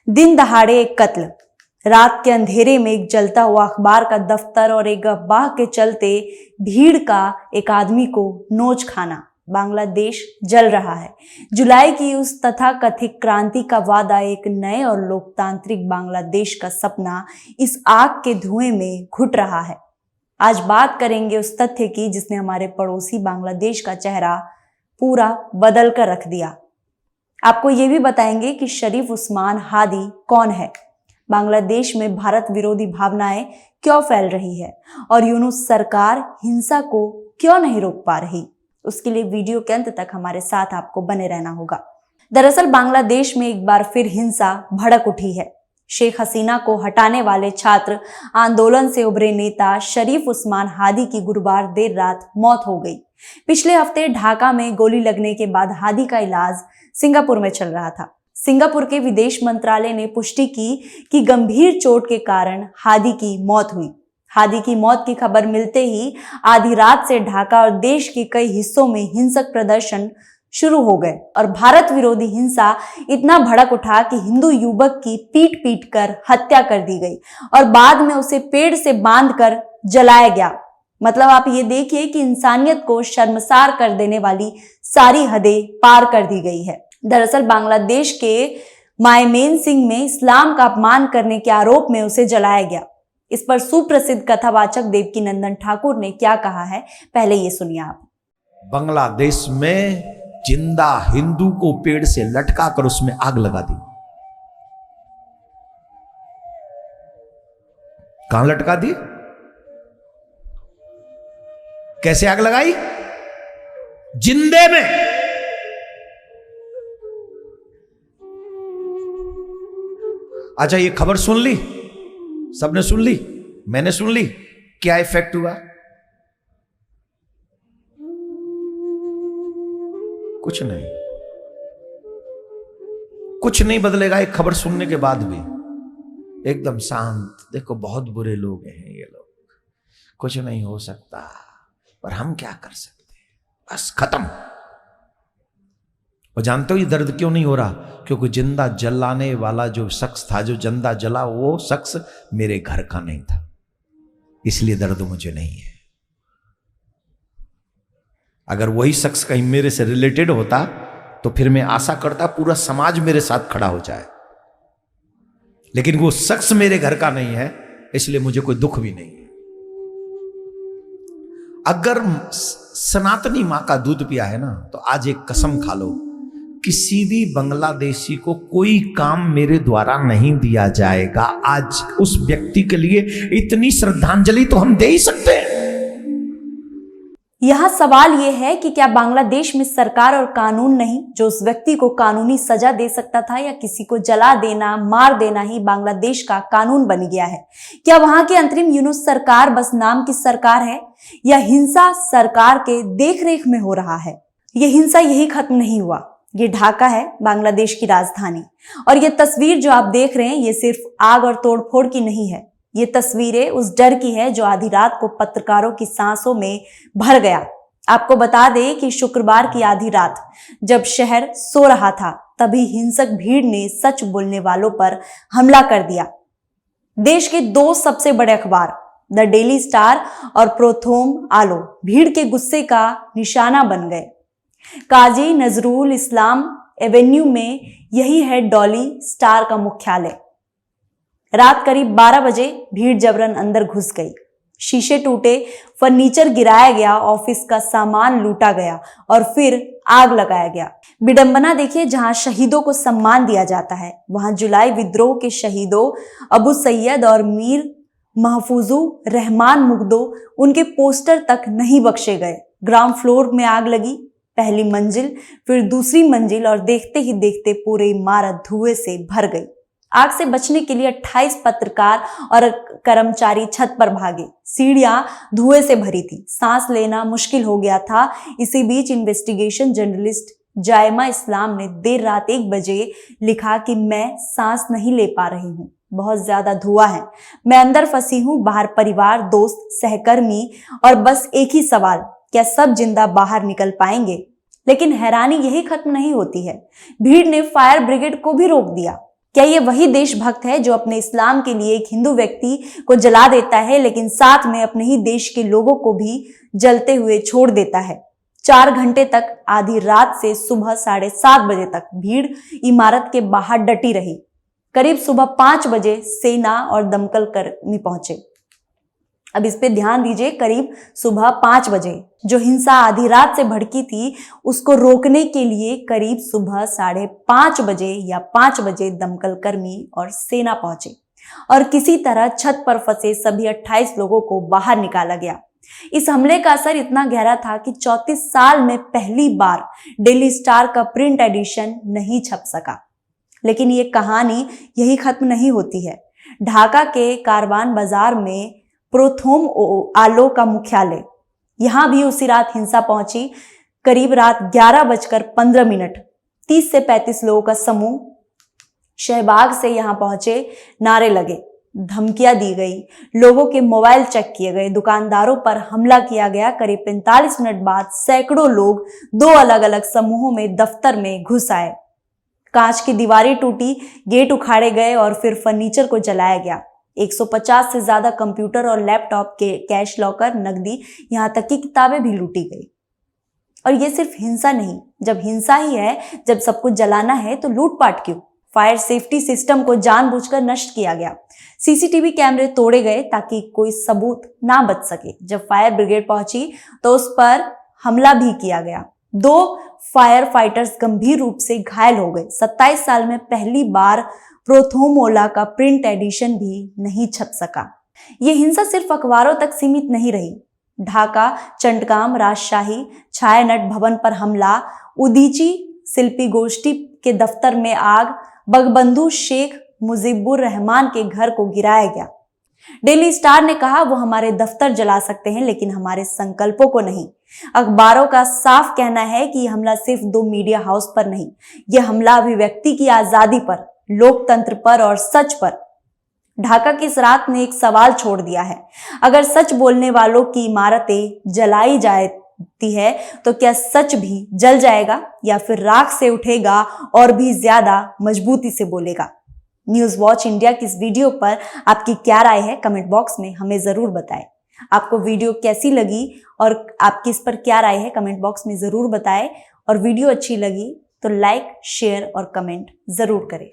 दिन दहाड़े एक कत्ल, रात के अंधेरे में एक जलता हुआ अखबार का दफ्तर और एक अफवाह के चलते भीड़ का एक आदमी को नोच खाना। बांग्लादेश जल रहा है। जुलाई की उस तथाकथित क्रांति का वादा, एक नए और लोकतांत्रिक बांग्लादेश का सपना इस आग के धुएं में घुट रहा है। आज बात करेंगे उस तथ्य की जिसने हमारे पड़ोसी बांग्लादेश का चेहरा पूरा बदल कर रख दिया। आपको ये भी बताएंगे कि शरीफ उस्मान हादी कौन है, बांग्लादेश में भारत विरोधी भावनाएं क्यों फैल रही है और यूनुस सरकार हिंसा को क्यों नहीं रोक पा रही। उसके लिए वीडियो के अंत तक हमारे साथ आपको बने रहना होगा। दरअसल बांग्लादेश में एक बार फिर हिंसा भड़क उठी है। शेख हसीना को हटाने वाले छात्र आंदोलन से उभरे नेता शरीफ उस्मान हादी की गुरुवार देर रात मौत हो गई। पिछले हफ्ते ढाका में गोली लगने के बाद हादी का इलाज सिंगापुर में चल रहा था। सिंगापुर के विदेश मंत्रालय ने पुष्टि की कि गंभीर चोट के कारण हादी की मौत हुई। हादी की मौत की खबर मिलते ही आधी रात से ढाका और देश के कई हिस्सों में हिंसक प्रदर्शन शुरू हो गए और भारत विरोधी हिंसा इतना भड़क उठा कि हिंदू युवक की पीट पीट कर हत्या कर दी गई और बाद में उसे पेड़ से बांधकर जलाया गया। मतलब आप ये देखिए कि इंसानियत को शर्मसार कर देने वाली सारी हदें पार कर दी गई है। दरअसल बांग्लादेश के मायमेनसिंह में इस्लाम का अपमान करने के आरोप में उसे जलाया गया। इस पर सुप्रसिद्ध कथावाचक देवकीनंदन ठाकुर ने क्या कहा है, पहले ये सुनिए आप। बांग्लादेश में जिंदा हिंदू को पेड़ से लटका कर उसमें आग लगा दी। कहां लटका दी? कैसे आग लगाई? जिंदे में। अच्छा, ये खबर सुन ली? सबने सुन ली? मैंने सुन ली? क्या इफेक्ट हुआ? कुछ नहीं, कुछ नहीं बदलेगा। एक खबर सुनने के बाद भी एकदम शांत। देखो, बहुत बुरे लोग हैं ये लोग, कुछ नहीं हो सकता, पर हम क्या कर सकते हैं, बस खत्म। और जानते हो ये दर्द क्यों नहीं हो रहा? क्योंकि जिंदा जलाने वाला जो शख्स था, जो जिंदा जला, वो शख्स मेरे घर का नहीं था, इसलिए दर्द मुझे नहीं है। अगर वही शख्स कहीं मेरे से रिलेटेड होता तो फिर मैं आशा करता पूरा समाज मेरे साथ खड़ा हो जाए, लेकिन वो शख्स मेरे घर का नहीं है, इसलिए मुझे कोई दुख भी नहीं है। अगर सनातनी मां का दूध पिया है ना, तो आज एक कसम खा लो, किसी भी बांग्लादेशी को कोई काम मेरे द्वारा नहीं दिया जाएगा। आज उस व्यक्ति के लिए इतनी श्रद्धांजलि तो हम दे ही सकते हैं। यहां सवाल यह है कि क्या बांग्लादेश में सरकार और कानून नहीं जो उस व्यक्ति को कानूनी सजा दे सकता था, या किसी को जला देना, मार देना ही बांग्लादेश का कानून बन गया है? क्या वहां की अंतरिम यूनुस सरकार बस नाम की सरकार है, या हिंसा सरकार के देखरेख में हो रहा है? यह हिंसा यही खत्म नहीं हुआ। ये ढाका है, बांग्लादेश की राजधानी, और ये तस्वीर जो आप देख रहे हैं ये सिर्फ आग और तोड़फोड़ की नहीं है। ये तस्वीरें उस डर की है जो आधी रात को पत्रकारों की सांसों में भर गया। आपको बता दें कि शुक्रवार की आधी रात जब शहर सो रहा था, तभी हिंसक भीड़ ने सच बोलने वालों पर हमला कर दिया। देश के दो सबसे बड़े अखबार द डेली स्टार और प्रोथोम आलो भीड़ के गुस्से का निशाना बन गए। काजी नजरुल इस्लाम एवेन्यू में यही है डॉली स्टार का मुख्यालय। रात करीब 12 बजे भीड़ जबरन अंदर घुस गई। शीशे टूटे, फर्नीचर गिराया गया, ऑफिस का सामान लूटा गया और फिर आग लगाया गया। विडंबना देखिए, जहां शहीदों को सम्मान दिया जाता है, वहां जुलाई विद्रोह के शहीदों अबू सैयद और मीर महफूजू रहमान मुग्दो, उनके पोस्टर तक नहीं बख्शे गए। ग्राउंड फ्लोर में आग लगी, पहली मंजिल, फिर दूसरी मंजिल, और देखते ही देखते पूरी इमारत धुएं से भर गई। आग से बचने के लिए 28 पत्रकार और कर्मचारी छत पर भागे। सीढ़ियां धुएं से भरी थी, सांस लेना मुश्किल हो गया था। इसी बीच इन्वेस्टिगेशन जर्नलिस्ट जायमा इस्लाम ने देर रात 1 बजे लिखा कि मैं सांस नहीं ले पा रही हूँ, बहुत ज्यादा धुआं है, मैं अंदर फंसी हूँ, बाहर परिवार, दोस्त, सहकर्मी, और बस एक ही सवाल, क्या सब जिंदा बाहर निकल पाएंगे? लेकिन हैरानी यही खत्म नहीं होती है। भीड़ ने फायर ब्रिगेड को भी रोक दिया। क्या ये वही देशभक्त है जो अपने इस्लाम के लिए एक हिंदू व्यक्ति को जला देता है, लेकिन साथ में अपने ही देश के लोगों को भी जलते हुए छोड़ देता है? 4 घंटे तक आधी रात से सुबह 7:30 बजे तक भीड़ इमारत के बाहर डटी रही। करीब सुबह 5 बजे सेना और दमकल कर्मी पहुंचे। अब इस पे ध्यान दीजिए, करीब सुबह 5 बजे जो हिंसा आधी रात से भड़की थी, उसको रोकने के लिए करीब सुबह 5:30 बजे या 5 बजे दमकल कर्मी और सेना पहुंचे और किसी तरह छत पर फंसे सभी 28 लोगों को बाहर निकाला गया। इस हमले का असर इतना गहरा था कि 34 साल में पहली बार डेली स्टार का प्रिंट एडिशन नहीं छप सका। लेकिन ये कहानी यही खत्म नहीं होती है। ढाका के कारवान बाजार में प्रोथोम आलो का मुख्यालय, यहां भी उसी रात हिंसा पहुंची। करीब रात 11:15 30 से 35 लोगों का समूह शहबाग से यहां पहुंचे। नारे लगे, धमकियां दी गई, लोगों के मोबाइल चेक किए गए, दुकानदारों पर हमला किया गया। करीब 45 मिनट बाद सैकड़ों लोग 2 अलग अलग समूहों में दफ्तर में घुस आए। कांच की दीवारें टूटी, गेट उखाड़े गए और फिर फर्नीचर को जलाया गया। 150 से ज्यादा कंप्यूटर और लैपटॉप के कैश लॉकर, नकदी, यहां तक कि किताबें भी लूटी गई। और ये सिर्फ हिंसा नहीं, जब हिंसा ही है, जब सब कुछ जलाना है तो लूटपाट क्यों? फायर सेफ्टी सिस्टम को जानबूझकर नष्ट किया गया। सीसीटीवी कैमरे तोड़े गए ताकि कोई सबूत ना बच सके। जब फायर ब्रिगेड पहुंची तो उस पर हमला भी किया गया। 2 फायर फाइटर्स गंभीर रूप से घायल हो गए। 27 साल में पहली बार प्रोथोमोला का प्रिंट एडिशन भी नहीं छप सका। ये हिंसा सिर्फ अखबारों तक सीमित नहीं रही। ढाका, चंडगाम, राजशाही, छायानट भवन पर हमला, उदीची शिल्पी गोष्ठी के दफ्तर में आग, बगबंधु शेख मुजीबुर रहमान के घर को गिराया गया। डेली स्टार ने कहा, वो हमारे दफ्तर जला सकते हैं लेकिन हमारे संकल्पों को नहीं। अखबारों का साफ कहना है कि यह हमला सिर्फ 2 मीडिया हाउस पर नहीं, यह हमला अभिव्यक्ति की आजादी पर, लोकतंत्र पर और सच पर। ढाका की इस रात ने एक सवाल छोड़ दिया है। अगर सच बोलने वालों की इमारतें जलाई जाती है तो क्या सच भी जल जाएगा या फिर राख से उठेगा और भी ज्यादा मजबूती से बोलेगा? न्यूज वॉच इंडिया की इस वीडियो पर आपकी क्या राय है, कमेंट बॉक्स में हमें जरूर बताएं। आपको वीडियो कैसी लगी और आपकी इस पर क्या राय है, कमेंट बॉक्स में जरूर बताएं। और वीडियो अच्छी लगी तो लाइक, शेयर और कमेंट जरूर करें।